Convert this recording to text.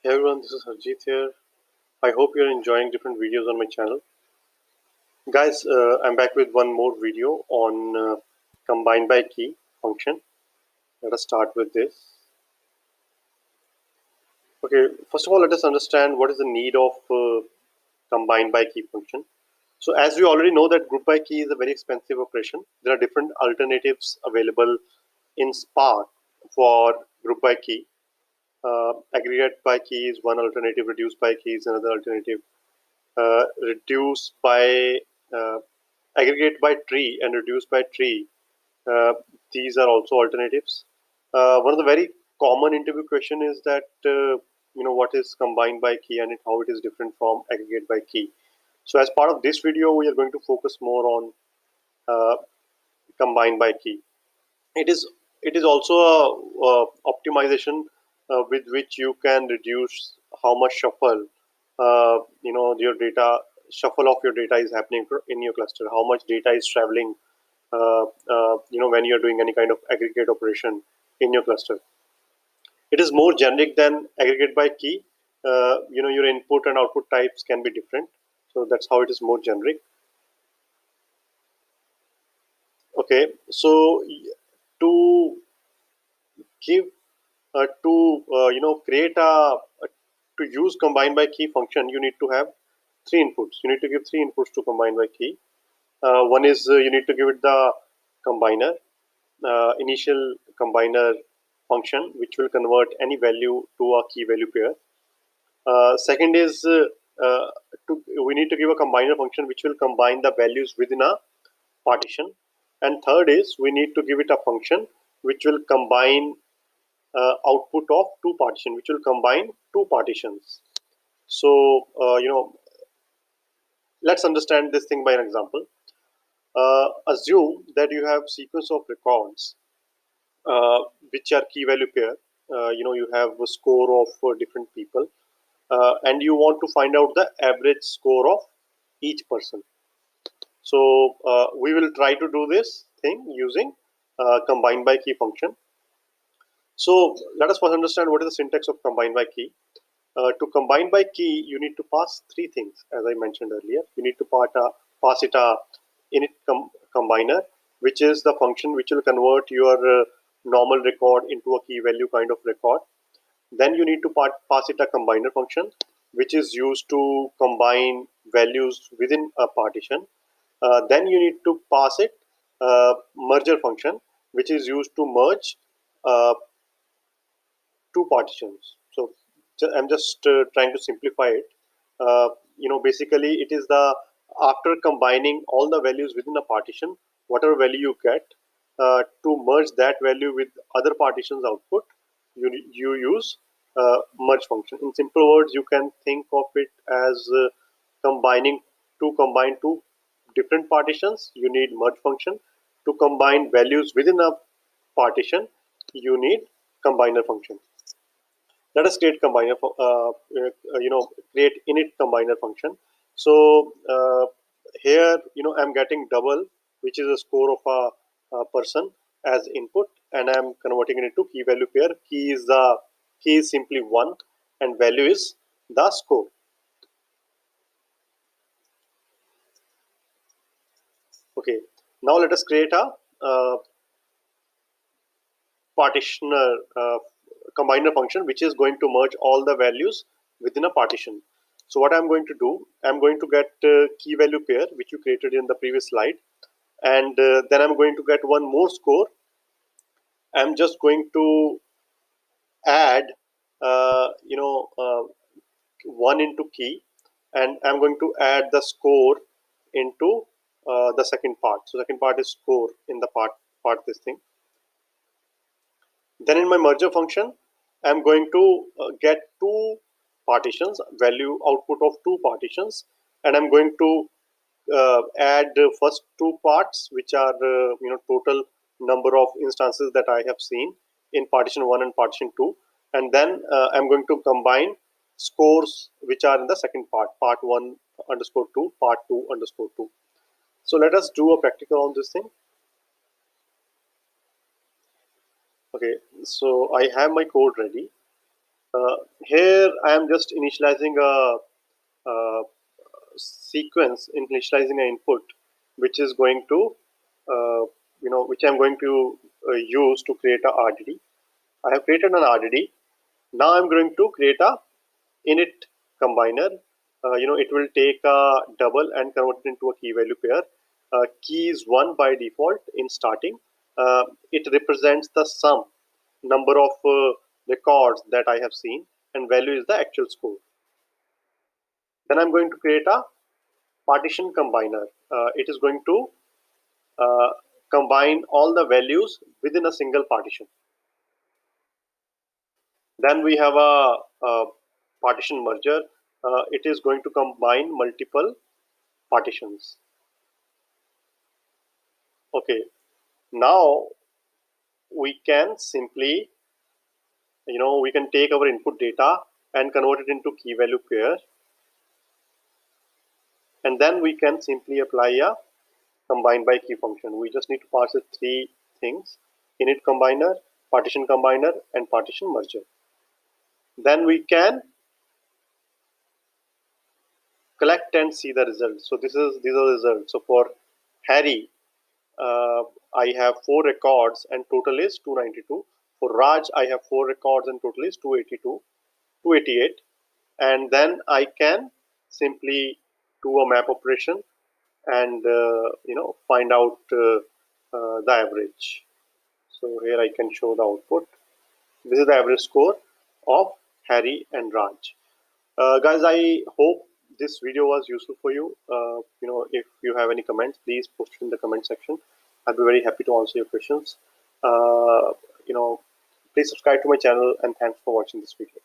Hey everyone, this is Harjeet here. I hope you're enjoying different videos on my channel. Guys, I'm back with one more video on CombineByKey function. Let us start with this. Okay, first of all, let us understand what is the need of CombineByKey function. So as we already know that group by key is a very expensive operation, there are different alternatives available in Spark for group by key. Aggregate by key is one alternative, reduce by key is another alternative. Reduce by aggregate by tree and reduce by tree. Uh, these are also alternatives. One of the very common interview question is that what is combined by key and how it is different from aggregate by key. So as part of this video, we are going to focus more on uh, combined by key. It is also a optimization with which you can reduce how much your data shuffle of your data is happening in your cluster. How much data is traveling when you're doing any kind of aggregate operation in your cluster. It is more generic than aggregate by key. Your input and output types can be different, so that's how it is more generic. Okay, so to give create to use combine by key function, you need to have three inputs. You need to give three inputs to combine by key. One is you need to give it the combiner, initial combiner function, which will convert any value to a key value pair. Second is we need to give a combiner function which will combine the values within a partition. And third is we need to give it a function which will combine output of two partition, which will combine two partitions. So let's understand this thing by an example. Assume that you have sequence of records uh, which are key value pair. You have a score of different people, and you want to find out the average score of each person. So we will try to do this thing using combine by key function. So let us first understand what is the syntax of combine by key. To combine by key, you need to pass three things, as I mentioned earlier. You need to pass it a init combiner, which is the function which will convert your normal record into a key value kind of record. Then you need to pass it a combiner function, which is used to combine values within a partition. Then you need to pass it merger function, which is used to merge uh, two partitions. So I'm just trying to simplify it. Basically, it is the after combining all the values within a partition, whatever value you get, to merge that value with other partition's output, you use merge function. In simple words, you can think of it as combining to combine two different partitions. You need merge function. To combine values within a partition, you need combiner function. Let us create combiner create init combiner function. So here I'm getting double, which is a score of a person as input, and I'm converting it into key value pair. Key is simply 1 and value is the score. Okay, now let us create a partitioner combiner function which is going to merge all the values within a partition. So what I'm going to do, I'm going to get key value pair which you created in the previous slide, and then I'm going to get one more score. I'm just going to add one into key, and I'm going to add the score into the second part. So second part is score in the part this thing. Then in my merger function, I'm going to get two partitions, value output of two partitions, and I'm going to add the first two parts, which are total number of instances that I have seen in partition 1 and partition 2, and then I'm going to combine scores which are in the second part 1 underscore 2, part 2 underscore 2. So let us do a practical on this thing. Okay, so I have my code ready. Here I am just initializing a sequence, initializing an input, which is going to, which I'm going to use to create a RDD. I have created an RDD. Now I'm going to create a init combiner. It will take a double and convert it into a key value pair. Key is 1 by default in starting. It represents the sum number of records that I have seen, and value is the actual score. Then I'm going to create a partition combiner. It is going to uh, combine all the values within a single partition. Then we have a partition merger. It is going to combine multiple partitions. Okay, now we can simply, we can take our input data and convert it into key value pair, and then we can simply apply a CombineByKey function. We just need to pass it three things: init combiner, partition combiner, and partition merger. Then we can collect and see the results. So these are the results. So for Harry, I have 4 records and total is 292. For Raj, I have 4 records and total is 288. And then I can simply do a map operation and find out the average. So here I can show the output. This is the average score of Harry and Raj. Guys, I hope this video was useful for you. If you have any comments, please post it in the comment section. I'll be very happy to answer your questions. Please subscribe to my channel, and thanks for watching this video.